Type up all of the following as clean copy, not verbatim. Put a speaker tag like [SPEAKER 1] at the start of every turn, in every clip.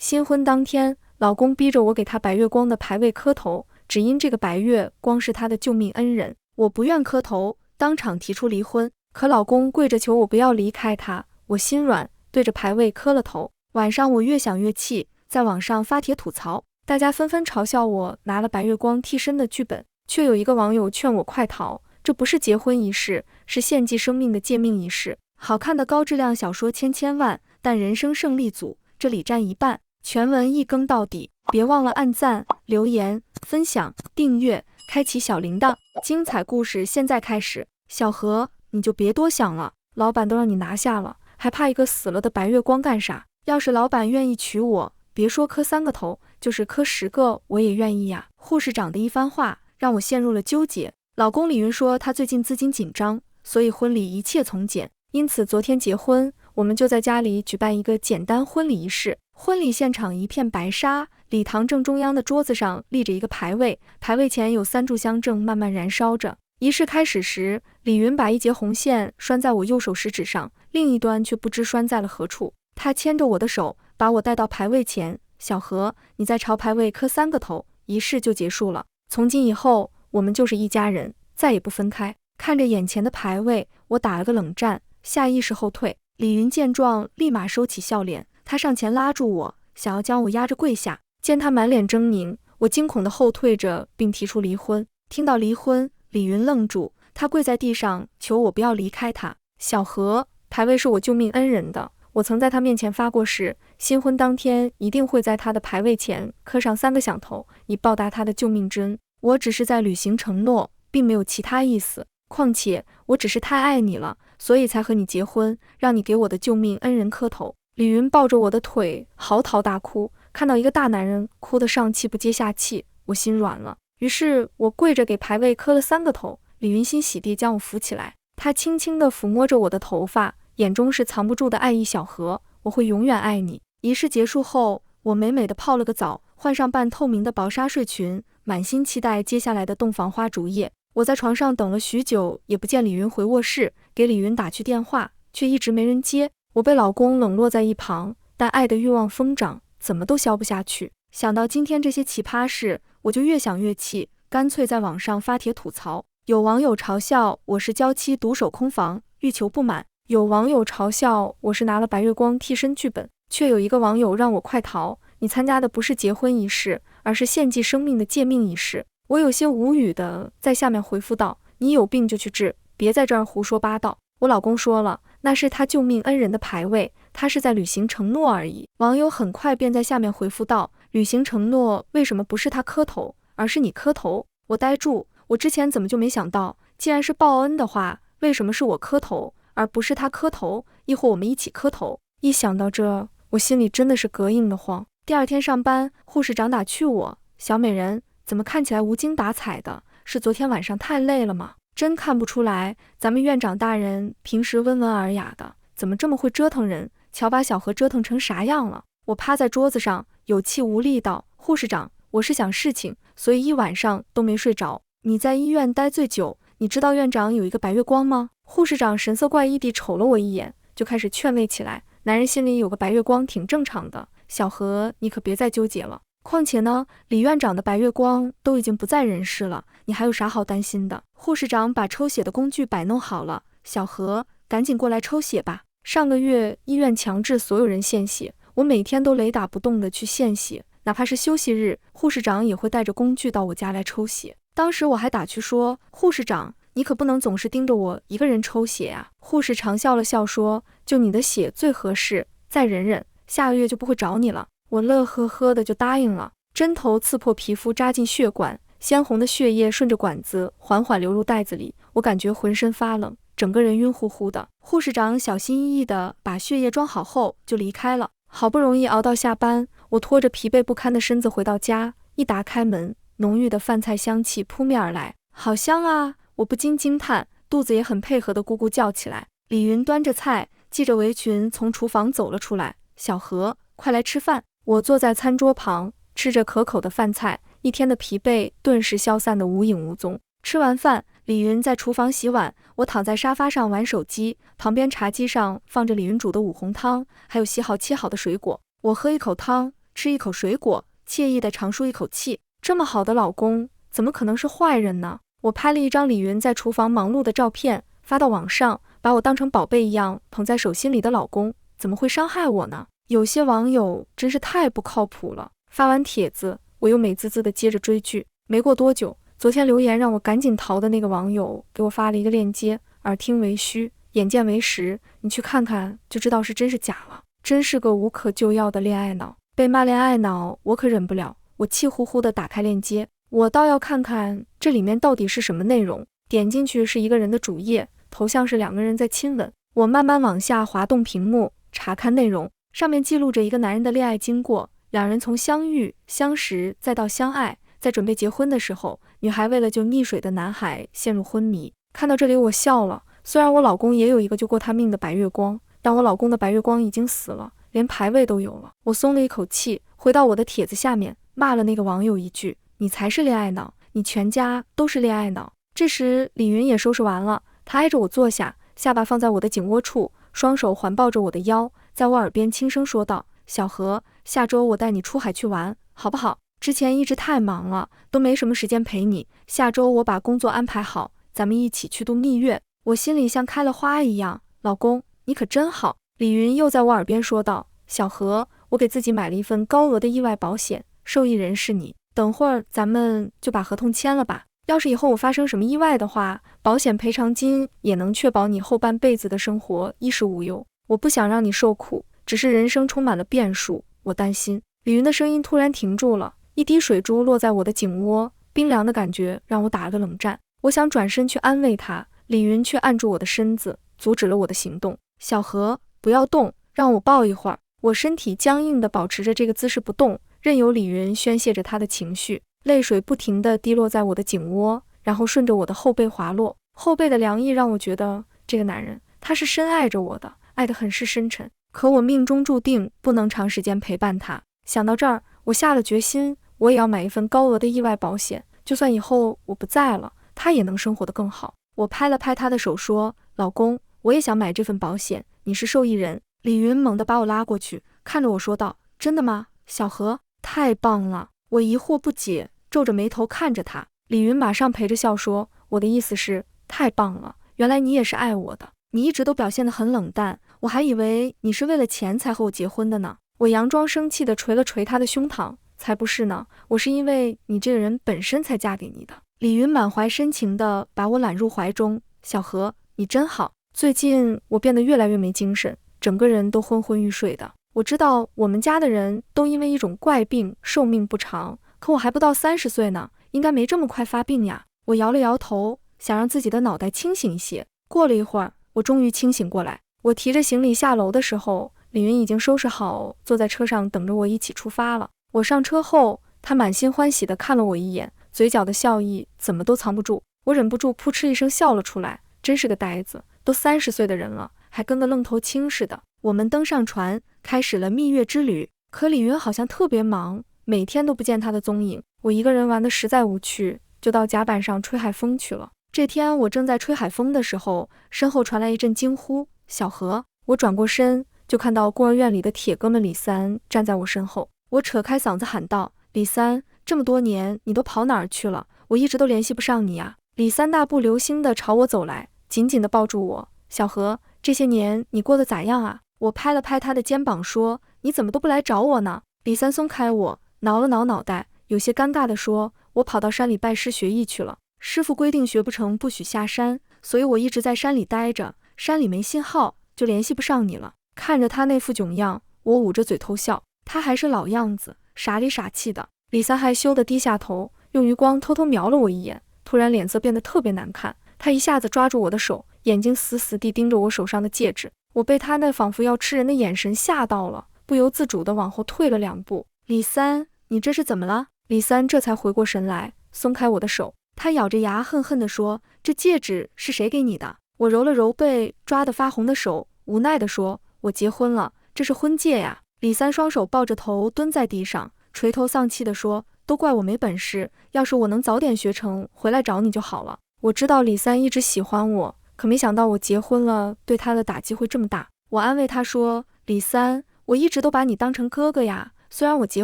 [SPEAKER 1] 新婚当天，老公逼着我给他白月光的牌位磕头，只因这个白月光是他的救命恩人。我不愿磕头，当场提出离婚。可老公跪着求我不要离开他，我心软，对着牌位磕了头。晚上我越想越气，在网上发帖吐槽，大家纷纷嘲笑我拿了白月光替身的剧本，却有一个网友劝我快逃，这不是结婚仪式，是献祭生命的诫命仪式。好看的高质量小说千万，但人生胜利组这里占一半。全文一更到底，别忘了按赞、留言、分享、订阅，开启小铃铛。精彩故事现在开始。小何，你就别多想了，老板都让你拿下了，还怕一个死了的白月光干啥？要是老板愿意娶我，别说磕3个头，就是磕10个我也愿意呀。护士长的一番话让我陷入了纠结。老公李云说他最近资金紧张，所以婚礼一切从简，因此昨天结婚，我们就在家里举办一个简单婚礼仪式。婚礼现场一片白纱，礼堂正中央的桌子上立着一个牌位，牌位前有3炷香正慢慢燃烧着。仪式开始时，李云把一截红线拴在我右手食指上，另一端却不知拴在了何处。他牵着我的手，把我带到牌位前。小何，你再朝牌位磕3个头，仪式就结束了。从今以后，我们就是一家人，再也不分开。看着眼前的牌位，我打了个冷战，下意识后退。李云见状，立马收起笑脸，他上前拉住我，想要将我压着跪下。见他满脸狰狞，我惊恐地后退着，并提出离婚。听到离婚，李云愣住，他跪在地上求我不要离开他。小何，牌位是我救命恩人的，我曾在他面前发过誓，新婚当天一定会在他的牌位前磕上3个响头，以报答他的救命之恩。我只是在履行承诺，并没有其他意思。况且我只是太爱你了，所以才和你结婚，让你给我的救命恩人磕头。李云抱着我的腿嚎啕大哭，看到一个大男人哭得上气不接下气，我心软了。于是我跪着给牌位磕了3个头。李云欣喜地将我扶起来，他轻轻地抚摸着我的头发，眼中是藏不住的爱意。小何，我会永远爱你。仪式结束后，我美美地泡了个澡，换上半透明的薄纱睡裙，满心期待接下来的洞房花烛夜。我在床上等了许久，也不见李云回卧室，给李云打去电话，却一直没人接。我被老公冷落在一旁，但爱的欲望疯长，怎么都消不下去。想到今天这些奇葩事，我就越想越气，干脆在网上发帖吐槽。有网友嘲笑我是娇妻独守空房，欲求不满；有网友嘲笑我是拿了白月光替身剧本，却有一个网友让我快逃，你参加的不是结婚仪式，而是献祭生命的诫命仪式。我有些无语的在下面回复道，你有病就去治，别在这儿胡说八道。我老公说了，那是他救命恩人的牌位，他是在履行承诺而已。网友很快便在下面回复道，履行承诺为什么不是他磕头，而是你磕头？我呆住，我之前怎么就没想到，既然是报恩的话，为什么是我磕头，而不是他磕头？一会儿我们一起磕头。一想到这，我心里真的是膈应的慌。第二天上班，护士长打趣我，小美人，怎么看起来无精打采的？是昨天晚上太累了吗？真看不出来，咱们院长大人平时温文尔雅的，怎么这么会折腾人？瞧把小何折腾成啥样了。我趴在桌子上，有气无力道，护士长，我是想事情，所以一晚上都没睡着。你在医院待最久，你知道院长有一个白月光吗？护士长神色怪异地瞅了我一眼，就开始劝慰起来，男人心里有个白月光挺正常的，小何你可别再纠结了。况且呢，李院长的白月光都已经不在人世了，你还有啥好担心的？护士长把抽血的工具摆弄好了，小何，赶紧过来抽血吧。上个月医院强制所有人献血，我每天都雷打不动的去献血，哪怕是休息日，护士长也会带着工具到我家来抽血。当时我还打趣说，护士长，你可不能总是盯着我一个人抽血啊。护士长笑了笑说，就你的血最合适，再忍忍，下个月就不会找你了。我乐呵呵的就答应了。针头刺破皮肤，扎进血管，鲜红的血液顺着管子缓缓流入袋子里，我感觉浑身发冷，整个人晕乎乎的。护士长小心翼翼地把血液装好后就离开了。好不容易熬到下班，我拖着疲惫不堪的身子回到家，一打开门，浓郁的饭菜香气扑面而来，好香啊！我不禁惊叹，肚子也很配合地咕咕叫起来。李云端着菜，系着围裙从厨房走了出来，小何，快来吃饭。我坐在餐桌旁，吃着可口的饭菜，一天的疲惫顿时消散得无影无踪。吃完饭，李云在厨房洗碗，我躺在沙发上玩手机，旁边茶几上放着李云煮的五红汤，还有洗好切好的水果。我喝一口汤，吃一口水果，惬意地长舒一口气。这么好的老公，怎么可能是坏人呢？我拍了一张李云在厨房忙碌的照片，发到网上，把我当成宝贝一样捧在手心里的老公，怎么会伤害我呢？有些网友真是太不靠谱了。发完帖子，我又美滋滋地接着追剧。没过多久，昨天留言让我赶紧逃的那个网友给我发了一个链接，耳听为虚，眼见为实，你去看看就知道是真是假了。真是个无可救药的恋爱脑。被骂恋爱脑，我可忍不了。我气呼呼地打开链接，我倒要看看这里面到底是什么内容。点进去是一个人的主页，头像是两个人在亲吻。我慢慢往下滑动屏幕，查看内容，上面记录着一个男人的恋爱经过。两人从相遇、相识，再到相爱，在准备结婚的时候，女孩为了救溺水的男孩陷入昏迷。看到这里我笑了，虽然我老公也有一个救过他命的白月光，但我老公的白月光已经死了，连牌位都有了。我松了一口气，回到我的帖子下面，骂了那个网友一句：你才是恋爱脑，你全家都是恋爱脑。这时李云也收拾完了，他挨着我坐下，下巴放在我的颈窝处，双手环抱着我的腰，在我耳边轻声说道：小何，下周我带你出海去玩，好不好？之前一直太忙了，都没什么时间陪你，下周我把工作安排好，咱们一起去度蜜月。我心里像开了花一样，老公，你可真好。李云又在我耳边说道：小何，我给自己买了一份高额的意外保险，受益人是你，等会儿咱们就把合同签了吧。要是以后我发生什么意外的话，保险赔偿金也能确保你后半辈子的生活衣食无忧。我不想让你受苦，只是人生充满了变数，我担心。李云的声音突然停住了，一滴水珠落在我的颈窝，冰凉的感觉让我打了个冷战。我想转身去安慰他，李云却按住我的身子，阻止了我的行动。小何，不要动，让我抱一会儿。我身体僵硬地保持着这个姿势不动，任由李云宣泄着他的情绪，泪水不停地滴落在我的颈窝，然后顺着我的后背滑落。后背的凉意让我觉得这个男人他是深爱着我的，爱得很是深沉。可我命中注定不能长时间陪伴他。想到这儿，我下了决心，我也要买一份高额的意外保险，就算以后我不在了，他也能生活得更好。我拍了拍他的手说：老公，我也想买这份保险，你是受益人。李云猛地把我拉过去，看着我说道：真的吗？小何，太棒了。我疑惑不解，皱着眉头看着他。李云马上陪着笑说：我的意思是，太棒了，原来你也是爱我的，你一直都表现得很冷淡，我还以为你是为了钱才和我结婚的呢。我佯装生气地捶了捶他的胸膛，才不是呢，我是因为你这个人本身才嫁给你的。李云满怀深情地把我揽入怀中，小何，你真好。最近我变得越来越没精神，整个人都昏昏欲睡的。我知道我们家的人都因为一种怪病寿命不长，可我还不到30岁呢，应该没这么快发病呀。我摇了摇头，想让自己的脑袋清醒一些。过了一会儿，我终于清醒过来。我提着行李下楼的时候，李云已经收拾好，坐在车上等着我一起出发了。我上车后，他满心欢喜地看了我一眼，嘴角的笑意怎么都藏不住。我忍不住扑哧一声笑了出来，真是个呆子，都30岁的人了，还跟个愣头青似的。我们登上船，开始了蜜月之旅。可李云好像特别忙，每天都不见他的踪影。我一个人玩得实在无趣，就到甲板上吹海风去了。这天我正在吹海风的时候，身后传来一阵惊呼：小何！我转过身，就看到孤儿院里的铁哥们李三站在我身后。我扯开嗓子喊道：李三，这么多年你都跑哪儿去了？我一直都联系不上你啊！李三大步流星地朝我走来，紧紧地抱住我。小何，这些年你过得咋样啊？我拍了拍他的肩膀说：你怎么都不来找我呢？李三松开我，挠了挠脑袋，有些尴尬地说：我跑到山里拜师学艺去了，师傅规定学不成不许下山，所以我一直在山里待着，山里没信号，就联系不上你了。看着他那副囧样，我捂着嘴偷笑。他还是老样子，傻里傻气的。李三害羞地低下头，用余光偷偷瞄了我一眼，突然脸色变得特别难看。他一下子抓住我的手，眼睛死死地盯着我手上的戒指。我被他那仿佛要吃人的眼神吓到了，不由自主地往后退了2步。李三，你这是怎么了？李三这才回过神来，松开我的手。他咬着牙恨恨地说：这戒指是谁给你的？我揉了揉被抓得发红的手，无奈地说：我结婚了，这是婚戒呀。李三双手抱着头蹲在地上，垂头丧气地说：都怪我没本事，要是我能早点学成，回来找你就好了。我知道李三一直喜欢我，可没想到我结婚了，对他的打击会这么大。我安慰他说：李三，我一直都把你当成哥哥呀，虽然我结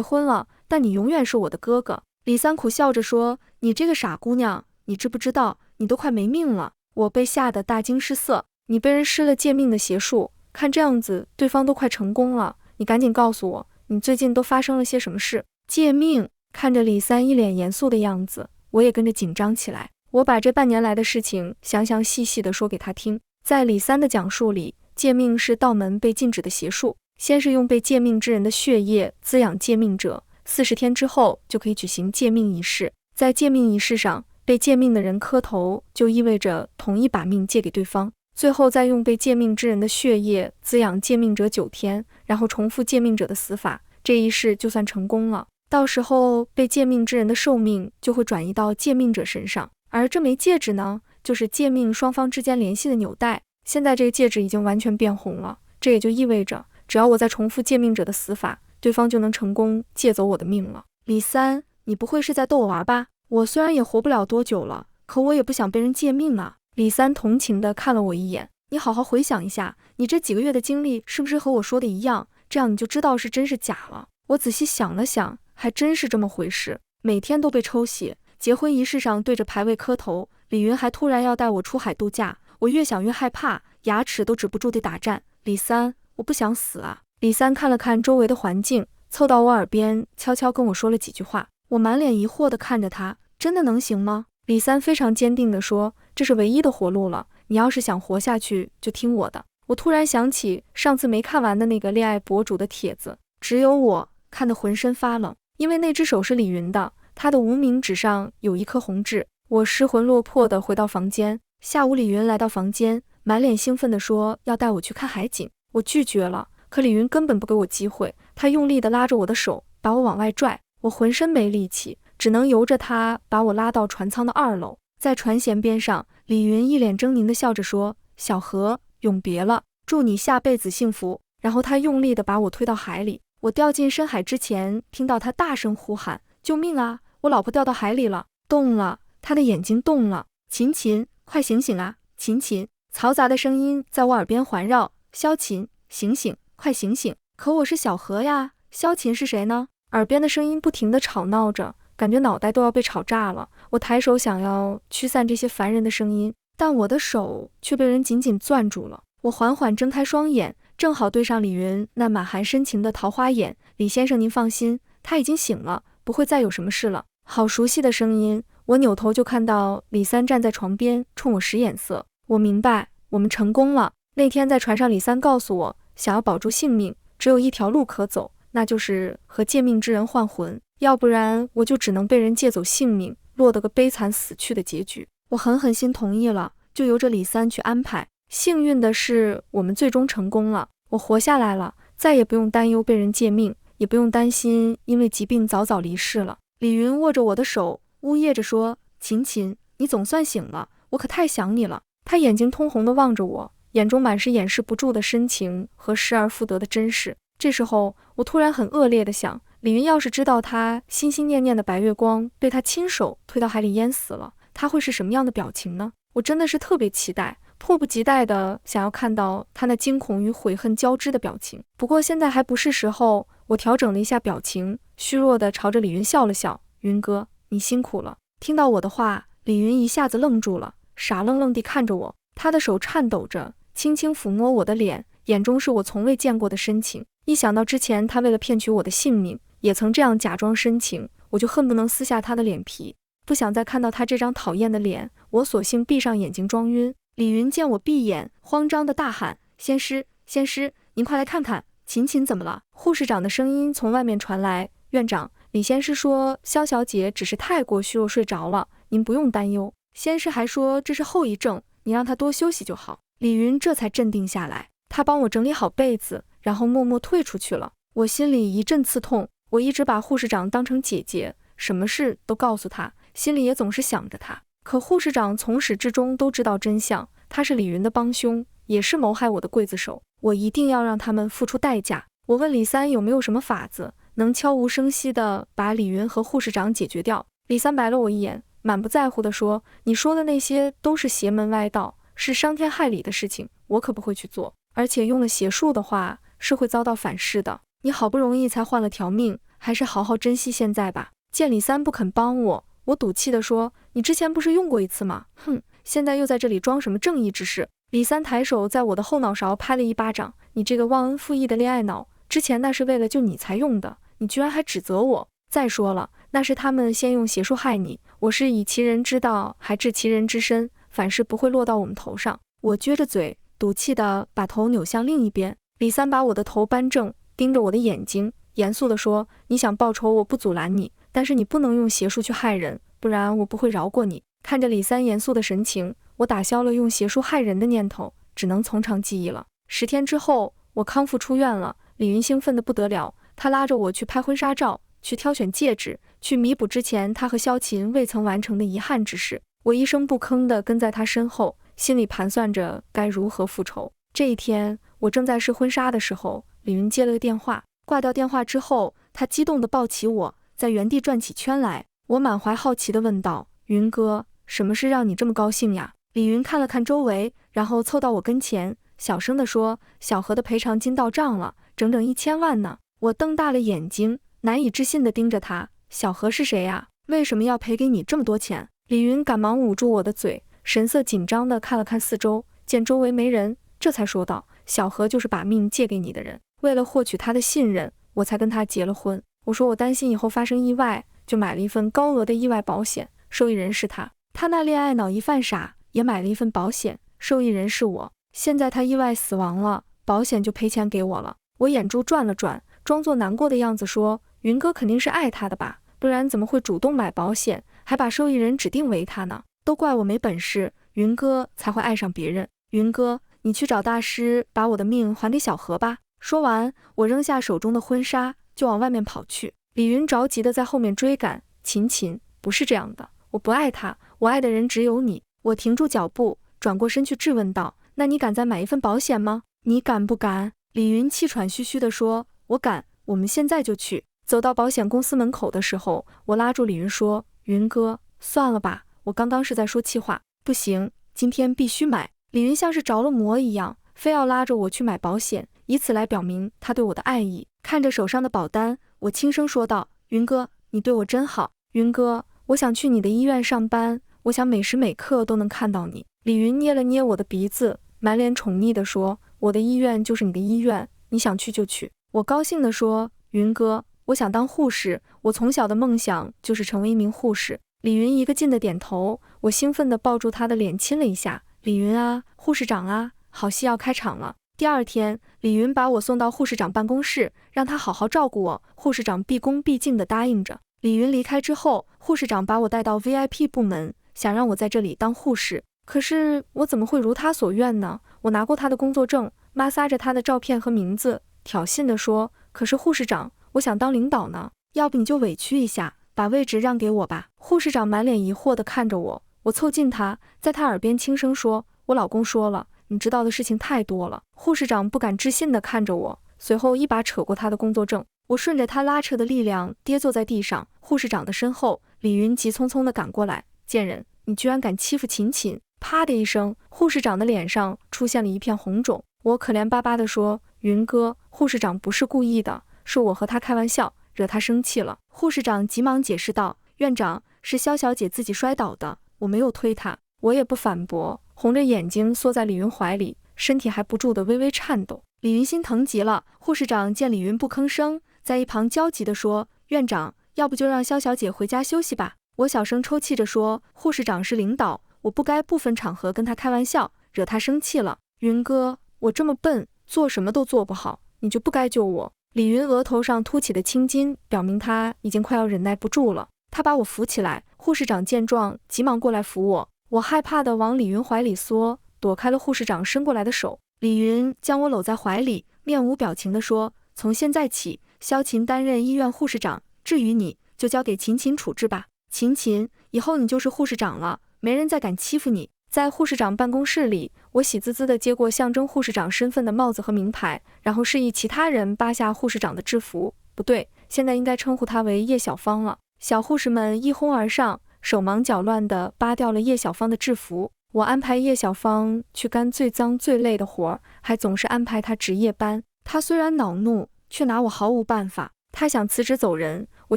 [SPEAKER 1] 婚了，但你永远是我的哥哥。李三苦笑着说，你这个傻姑娘，你知不知道，你都快没命了。我被吓得大惊失色，你被人施了借命的邪术，看这样子，对方都快成功了，你赶紧告诉我，你最近都发生了些什么事？借命。看着李三一脸严肃的样子，我也跟着紧张起来。我把这半年来的事情详详细细地说给他听。在李三的讲述里，借命是道门被禁止的邪术，先是用被借命之人的血液滋养借命者，40天之后就可以举行借命仪式。在借命仪式上，被借命的人磕头，就意味着同意把命借给对方。最后再用被借命之人的血液滋养借命者9天，然后重复借命者的死法，这一世就算成功了。到时候被借命之人的寿命就会转移到借命者身上，而这枚戒指呢，就是借命双方之间联系的纽带。现在这个戒指已经完全变红了，这也就意味着，只要我再重复借命者的死法，对方就能成功借走我的命了。李三，你不会是在逗我玩吧？我虽然也活不了多久了，可我也不想被人借命啊。李三同情地看了我一眼，你好好回想一下，你这几个月的经历是不是和我说的一样？这样你就知道是真是假了。我仔细想了想，还真是这么回事，每天都被抽血，结婚仪式上对着牌位磕头，李云还突然要带我出海度假，我越想越害怕，牙齿都止不住地打颤。李三，我不想死啊。李三看了看周围的环境，凑到我耳边悄悄跟我说了几句话。我满脸疑惑地看着他，真的能行吗？李三非常坚定地说，这是唯一的活路了，你要是想活下去就听我的。我突然想起上次没看完的那个恋爱博主的帖子，只有我看得浑身发冷，因为那只手是李云的，他的无名指上有一颗红痣。我失魂落魄地回到房间，下午李云来到房间，满脸兴奋地说要带我去看海景，我拒绝了，可李云根本不给我机会，他用力地拉着我的手，把我往外拽，我浑身没力气，只能由着他把我拉到船舱的2楼。在船舷边上，李云一脸狰狞地笑着说，小何，永别了，祝你下辈子幸福。然后他用力地把我推到海里，我掉进深海之前，听到他大声呼喊，救命啊，我老婆掉到海里了，动了，他的眼睛动了。秦秦，快醒醒啊，秦秦。嘈杂的声音在我耳边环绕，萧琴，醒醒，快醒醒。可我是小何呀，萧琴是谁呢？耳边的声音不停地吵闹着，感觉脑袋都要被吵炸了。我抬手想要驱散这些烦人的声音，但我的手却被人紧紧攥住了。我缓缓睁开双眼，正好对上李云那满含深情的桃花眼。李先生您放心，他已经醒了，不会再有什么事了。好熟悉的声音，我扭头就看到李三站在床边冲我使眼色。我明白，我们成功了。那天在船上，李三告诉我，想要保住性命，只有一条路可走，那就是和借命之人换魂，要不然我就只能被人借走性命，落得个悲惨死去的结局。我狠心同意了，就由着李三去安排。幸运的是，我们最终成功了，我活下来了，再也不用担忧被人借命，也不用担心因为疾病早早离世了。李云握着我的手，呜咽着说，秦秦，你总算醒了，我可太想你了。他眼睛通红地望着我，眼中满是掩饰不住的深情和失而复得的真实。这时候，我突然很恶劣地想，李云要是知道他心心念念的白月光被他亲手推到海里淹死了，他会是什么样的表情呢？我真的是特别期待，迫不及待地想要看到他那惊恐与悔恨交织的表情。不过现在还不是时候，我调整了一下表情，虚弱地朝着李云笑了笑，云哥，你辛苦了。听到我的话，李云一下子愣住了，傻愣愣地看着我，他的手颤抖着，轻轻抚摸我的脸，眼中是我从未见过的深情。一想到之前他为了骗取我的性命，也曾这样假装深情，我就恨不能撕下他的脸皮。不想再看到他这张讨厌的脸，我索性闭上眼睛装晕。李云见我闭眼，慌张地大喊，仙师，仙师，您快来看看，秦秦怎么了？护士长的声音从外面传来，院长，李仙师说萧小姐只是太过虚弱睡着了，您不用担忧。仙师还说这是后遗症，你让她多休息就好。李云这才镇定下来，他帮我整理好被子，然后默默退出去了。我心里一阵刺痛，我一直把护士长当成姐姐，什么事都告诉她，心里也总是想着她。可护士长从始至终都知道真相，他是李云的帮凶，也是谋害我的刽子手，我一定要让他们付出代价。我问李三有没有什么法子能悄无声息地把李云和护士长解决掉。李三白了我一眼，满不在乎地说，你说的那些都是邪门歪道，是伤天害理的事情，我可不会去做，而且用了邪术的话是会遭到反噬的。你好不容易才换了条命，还是好好珍惜现在吧。见李三不肯帮我，我赌气地说，你之前不是用过一次吗？哼，现在又在这里装什么正义之士？李三抬手在我的后脑勺拍了一巴掌，你这个忘恩负义的恋爱脑，之前那是为了救你才用的，你居然还指责我。再说了，那是他们先用邪术害你，我是以其人之道还治其人之身，凡事不会落到我们头上。我撅着嘴，赌气地把头扭向另一边。李三把我的头扳正，盯着我的眼睛，严肃地说，你想报仇我不阻拦你，但是你不能用邪术去害人，不然我不会饶过你。看着李三严肃的神情，我打消了用邪术害人的念头，只能从长计议了。10天之后，我康复出院了，李云兴奋得不得了，他拉着我去拍婚纱照，去挑选戒指，去弥补之前他和萧琴未曾完成的遗憾之事。我一声不吭地跟在他身后，心里盘算着该如何复仇。这一天，我正在试婚纱的时候，李云接了个电话。挂掉电话之后，他激动地抱起我，在原地转起圈来。我满怀好奇地问道，云哥，什么事让你这么高兴呀？李云看了看周围，然后凑到我跟前，小声地说，小何的赔偿金到账了，整整1000万呢。我瞪大了眼睛，难以置信地盯着他，小何是谁呀？为什么要赔给你这么多钱？李云赶忙捂住我的嘴，神色紧张地看了看四周，见周围没人，这才说道，小何就是把命借给你的人，为了获取他的信任，我才跟他结了婚。我说我担心以后发生意外，就买了一份高额的意外保险，受益人是他。他那恋爱脑一犯傻，也买了一份保险，受益人是我。现在他意外死亡了，保险就赔钱给我了。我眼珠转了转，装作难过的样子说，云哥肯定是爱他的吧，不然怎么会主动买保险，还把受益人指定为他呢？都怪我没本事，云哥才会爱上别人。云哥，你去找大师把我的命还给小何吧。说完，我扔下手中的婚纱就往外面跑去。李云着急地在后面追赶，琴琴，不是这样的，我不爱他，我爱的人只有你。我停住脚步，转过身去质问道，那你敢再买一份保险吗？你敢不敢？李云气喘吁吁地说，我敢，我们现在就去。走到保险公司门口的时候，我拉住李云说，云哥，算了吧，我刚刚是在说气话。不行，今天必须买。李云像是着了魔一样，非要拉着我去买保险，以此来表明他对我的爱意。看着手上的保单，我轻声说道，云哥，你对我真好。云哥，我想去你的医院上班，我想每时每刻都能看到你。李云捏了捏我的鼻子，满脸宠溺地说，我的医院就是你的医院，你想去就去。我高兴地说，云哥，我想当护士，我从小的梦想就是成为一名护士。李云一个劲地点头，我兴奋地抱住他的脸亲了一下，李云啊，护士长啊，好戏要开场了。第二天，李云把我送到护士长办公室，让他好好照顾我。护士长毕恭毕敬地答应着。李云离开之后，护士长把我带到 VIP 部门，想让我在这里当护士。可是我怎么会如他所愿呢？我拿过他的工作证，抹撒着他的照片和名字，挑衅地说，可是护士长，我想当领导呢，要不你就委屈一下，把位置让给我吧。护士长满脸疑惑地看着我，我凑近他，在他耳边轻声说，我老公说了，你知道的事情太多了。护士长不敢置信地看着我，随后一把扯过他的工作证。我顺着他拉扯的力量跌坐在地上。护士长的身后，李云急匆匆地赶过来，贱人，你居然敢欺负琴琴！啪的一声，护士长的脸上出现了一片红肿。我可怜巴巴地说，云哥，护士长不是故意的，是我和他开玩笑，惹他生气了。护士长急忙解释道，院长，是肖小姐自己摔倒的，我没有推她。我也不反驳，红着眼睛缩在李云怀里，身体还不住地微微颤抖。李云心疼极了。护士长见李云不吭声，在一旁焦急地说，院长，要不就让肖小姐回家休息吧。我小声抽泣着说，护士长是领导，我不该不分场合跟他开玩笑，惹他生气了。云哥，我这么笨，做什么都做不好，你就不该救我。李云额头上凸起的青筋表明他已经快要忍耐不住了，他把我扶起来。护士长见状急忙过来扶我，我害怕地往李云怀里缩，躲开了护士长伸过来的手。李云将我搂在怀里，面无表情地说，从现在起，萧琴担任医院护士长，至于你，就交给琴琴处置吧。琴琴，以后你就是护士长了，没人再敢欺负你。在护士长办公室里，我喜滋滋地接过象征护士长身份的帽子和名牌，然后示意其他人扒下护士长的制服。不对，现在应该称呼她为叶小芳了。小护士们一哄而上，手忙脚乱地扒掉了叶小芳的制服。我安排叶小芳去干最脏最累的活，还总是安排她值夜班。她虽然恼怒，却拿我毫无办法。他想辞职走人，我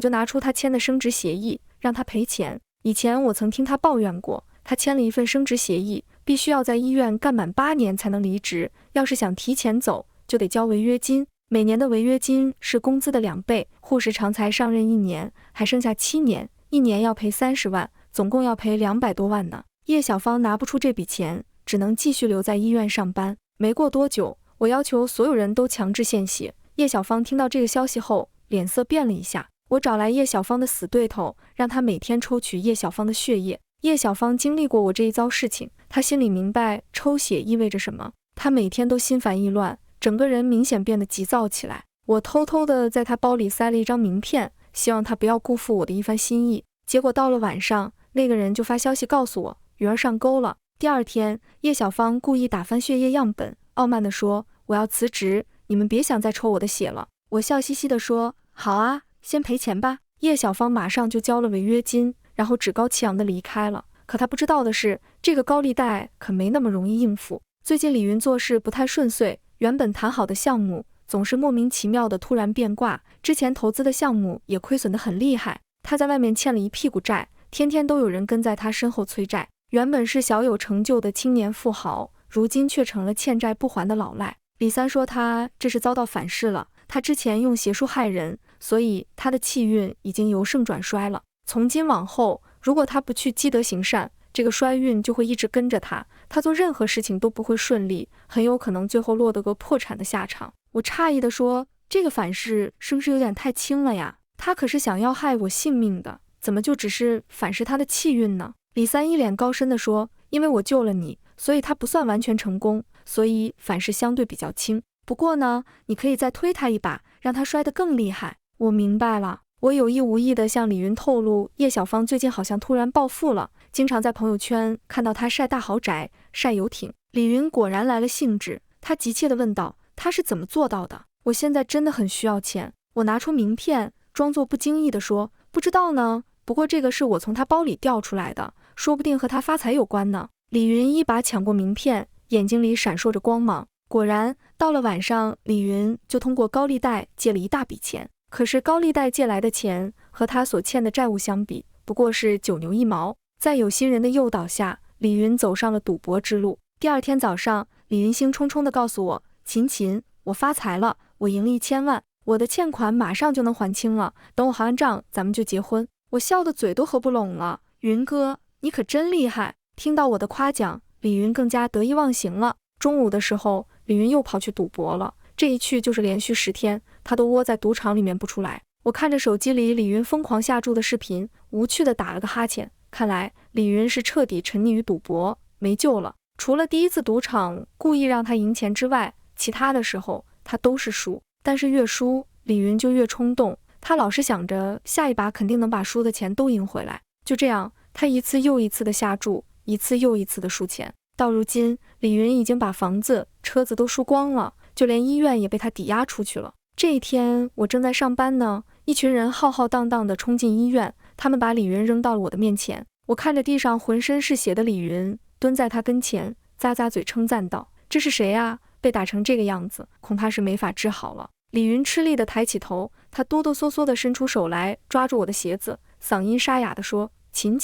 [SPEAKER 1] 就拿出他签的升职协议，让他赔钱。以前我曾听他抱怨过，他签了一份升职协议，必须要在医院干满8年才能离职，要是想提前走，就得交违约金。每年的违约金是工资的2倍，护士长才上任1年，还剩下7年，1年要赔30万，总共要赔200多万呢。叶小芳拿不出这笔钱，只能继续留在医院上班。没过多久，我要求所有人都强制献血。叶小芳听到这个消息后，脸色变了一下。我找来叶小芳的死对头，让他每天抽取叶小芳的血液。叶小芳经历过我这一遭事情，她心里明白抽血意味着什么。她每天都心烦意乱，整个人明显变得急躁起来。我偷偷地在她包里塞了一张名片，希望她不要辜负我的一番心意。结果到了晚上，那个人就发消息告诉我，鱼儿上钩了。第二天，叶小芳故意打翻血液样本，傲慢地说：“我要辞职，你们别想再抽我的血了。”我笑嘻嘻地说：“好啊，先赔钱吧。”叶小芳马上就交了违约金，然后趾高气扬地离开了。可她不知道的是，这个高利贷可没那么容易应付。最近李云做事不太顺遂，原本谈好的项目总是莫名其妙的突然变卦，之前投资的项目也亏损得很厉害。他在外面欠了一屁股债，天天都有人跟在他身后催债。原本是小有成就的青年富豪，如今却成了欠债不还的老赖。李三说他这是遭到反噬了，他之前用邪术害人，所以他的气运已经由盛转衰了。从今往后，如果他不去积德行善，这个衰运就会一直跟着他，他做任何事情都不会顺利，很有可能最后落得个破产的下场。我诧异地说，这个反噬是不是有点太轻了呀？他可是想要害我性命的，怎么就只是反噬他的气运呢？李三一脸高深地说，因为我救了你，所以他不算完全成功，所以反噬相对比较轻。不过呢，你可以再推他一把，让他摔得更厉害。我明白了。我有意无意地向李云透露，叶小芳最近好像突然暴富了，经常在朋友圈看到她晒大豪宅、晒游艇。李云果然来了兴致，他急切地问道，她是怎么做到的？我现在真的很需要钱。我拿出名片，装作不经意地说，不知道呢，不过这个是我从她包里调出来的，说不定和她发财有关呢。李云一把抢过名片，眼睛里闪烁着光芒。果然，到了晚上，李云就通过高利贷借了一大笔钱。可是高利贷借来的钱和他所欠的债务相比，不过是9牛1毛。在有心人的诱导下，李云走上了赌博之路。第二天早上，李云兴冲冲地告诉我，秦，我发财了，我赢了1000万，我的欠款马上就能还清了，等我还完账，咱们就结婚。我笑得嘴都合不拢了。云哥，你可真厉害！听到我的夸奖，李云更加得意忘形了。中午的时候，李云又跑去赌博了。这一去就是连续10天，他都窝在赌场里面不出来。我看着手机里李云疯狂下注的视频，无趣地打了个哈欠。看来李云是彻底沉溺于赌博，没救了。除了第一次赌场故意让他赢钱之外，其他的时候他都是输。但是越输，李云就越冲动，他老是想着下一把肯定能把输的钱都赢回来。就这样，他一次又一次的下注，一次又一次的输钱。到如今，李云已经把房子、车子都输光了，就连医院也被他抵押出去了。这一天，我正在上班呢，一群人浩浩荡荡地冲进医院，他们把李云扔到了我的面前。我看着地上浑身是血的李云，蹲在他跟前，咂咂嘴称赞道：“这是谁啊？被打成这个样子，恐怕是没法治好了。”李云吃力地抬起头，他哆哆嗦嗦地伸出手来，抓住我的鞋子，嗓音沙哑地说：“秦，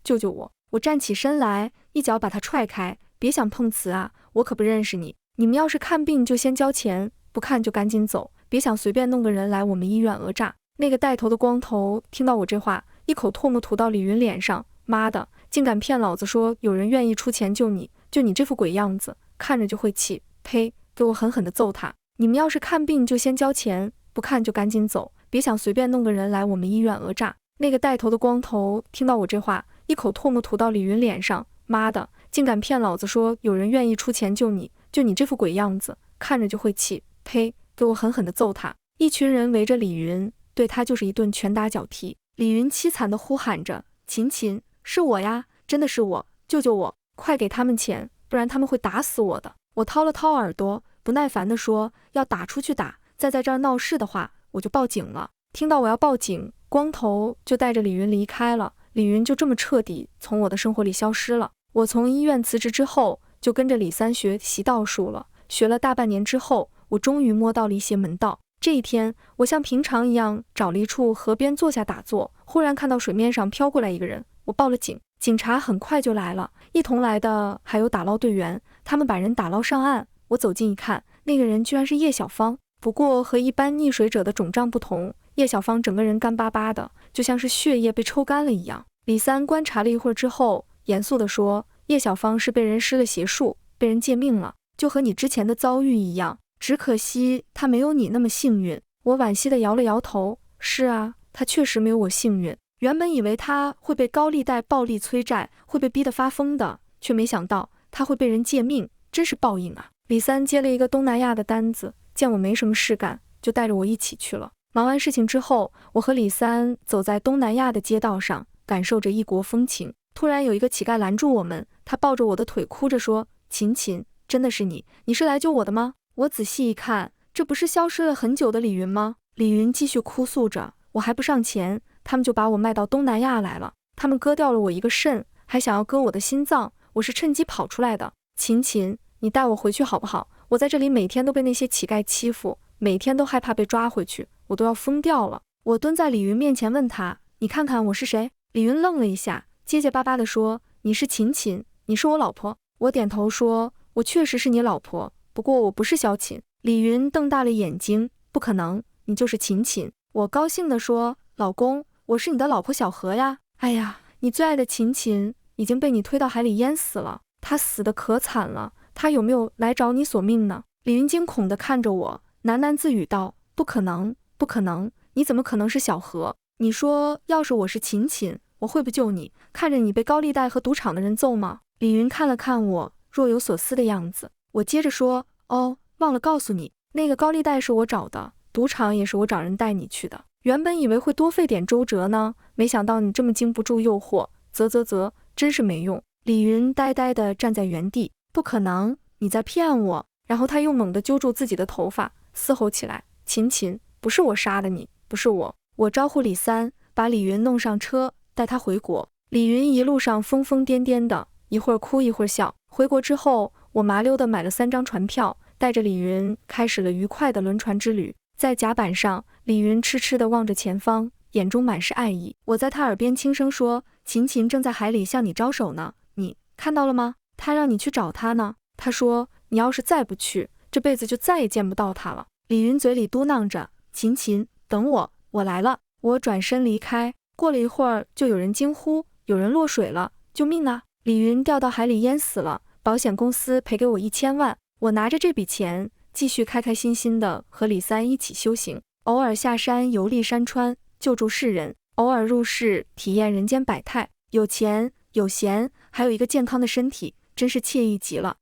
[SPEAKER 1] 救救我！”我站起身来，一脚把他踹开，别想碰瓷啊，我可不认识你。你们要是看病就先交钱，不看就赶紧走，别想随便弄个人来我们医院讹诈。那个带头的光头听到我这话，一口唾沫吐到李云脸上，妈的，竟敢骗老子说有人愿意出钱救你，就你这副鬼样子，看着就会气，呸，给我狠狠地揍他。你们要是看病就先交钱，不看就赶紧走，别想随便弄个人来我们医院讹诈。那个带头的光头听到我这话，一口唾沫吐到李云脸上，妈的，竟敢骗老子说有人愿意出钱救你，就你这副鬼样子，看着就会气，呸，给我狠狠地揍他。一群人围着李云，对他就是一顿拳打脚踢。李云凄惨地呼喊着：“秦，是我呀，真的是我，救救我，快给他们钱，不然他们会打死我的。”我掏了掏耳朵，不耐烦地说：“要打出去打，再在这儿闹事的话，我就报警了。”听到我要报警，光头就带着李云离开了。李云就这么彻底从我的生活里消失了。我从医院辞职之后，就跟着李三学习道术了。学了大半年之后，我终于摸到了一些门道。这一天，我像平常一样找了一处河边坐下打坐，忽然看到水面上飘过来一个人，我报了警，警察很快就来了，一同来的还有打捞队员，他们把人打捞上岸。我走近一看，那个人居然是叶小芳，不过和一般溺水者的肿胀不同，叶小芳整个人干巴巴的，就像是血液被抽干了一样。李三观察了一会儿之后，严肃地说，叶小芳是被人施了邪术，被人借命了，就和你之前的遭遇一样，只可惜她没有你那么幸运。我惋惜地摇了摇头，是啊，她确实没有我幸运。原本以为她会被高利贷暴力催债，会被逼得发疯的，却没想到她会被人借命，真是报应啊。李三接了一个东南亚的单子，见我没什么事干，就带着我一起去了。忙完事情之后，我和李三走在东南亚的街道上，感受着异国风情。突然有一个乞丐拦住我们，他抱着我的腿哭着说，秦秦，真的是你，你是来救我的吗？我仔细一看，这不是消失了很久的李云吗？李云继续哭诉着，我还不上前，他们就把我卖到东南亚来了，他们割掉了我一个肾，还想要割我的心脏，我是趁机跑出来的。秦秦，你带我回去好不好？我在这里每天都被那些乞丐欺负，每天都害怕被抓回去，我都要疯掉了。我蹲在李云面前问他，你看看我是谁？李云愣了一下，结结巴巴地说，你是秦秦，你是我老婆。我点头说，我确实是你老婆，不过我不是萧琴。李云瞪大了眼睛，不可能，你就是秦秦。我高兴地说，老公，我是你的老婆小何呀。哎呀，你最爱的秦秦已经被你推到海里淹死了，他死得可惨了，他有没有来找你索命呢？李云惊恐地看着我，喃喃自语道，不可能，不可能，你怎么可能是小何？你说要是我是秦秦，我会不救你，看着你被高利贷和赌场的人揍吗？李云看了看我，若有所思的样子。我接着说，哦，忘了告诉你，那个高利贷是我找的，赌场也是我找人带你去的。原本以为会多费点周折呢，没想到你这么经不住诱惑，啧，真是没用。李云呆呆地站在原地，不可能，你在骗我。然后他又猛地揪住自己的头发，嘶吼起来，秦秦，不是我杀的你，不是我。我招呼李三，把李云弄上车，带他回国。李云一路上疯疯癫癫的，一会儿哭一会儿笑。回国之后，我麻溜地买了3张船票，带着李云开始了愉快的轮船之旅。在甲板上，李云痴痴地望着前方，眼中满是爱意。我在他耳边轻声说，秦秦正在海里向你招手呢，你看到了吗？他让你去找他呢。他说，你要是再不去，这辈子就再也见不到他了。李云嘴里嘟囔着，秦秦，等我，我来了。我转身离开，过了一会儿，就有人惊呼，有人落水了，救命啊！李云掉到海里淹死了，保险公司赔给我1000万。我拿着这笔钱，继续开开心心的和李三一起修行，偶尔下山游历山川，救助世人，偶尔入世体验人间百态。有钱有闲，还有一个健康的身体，真是惬意极了。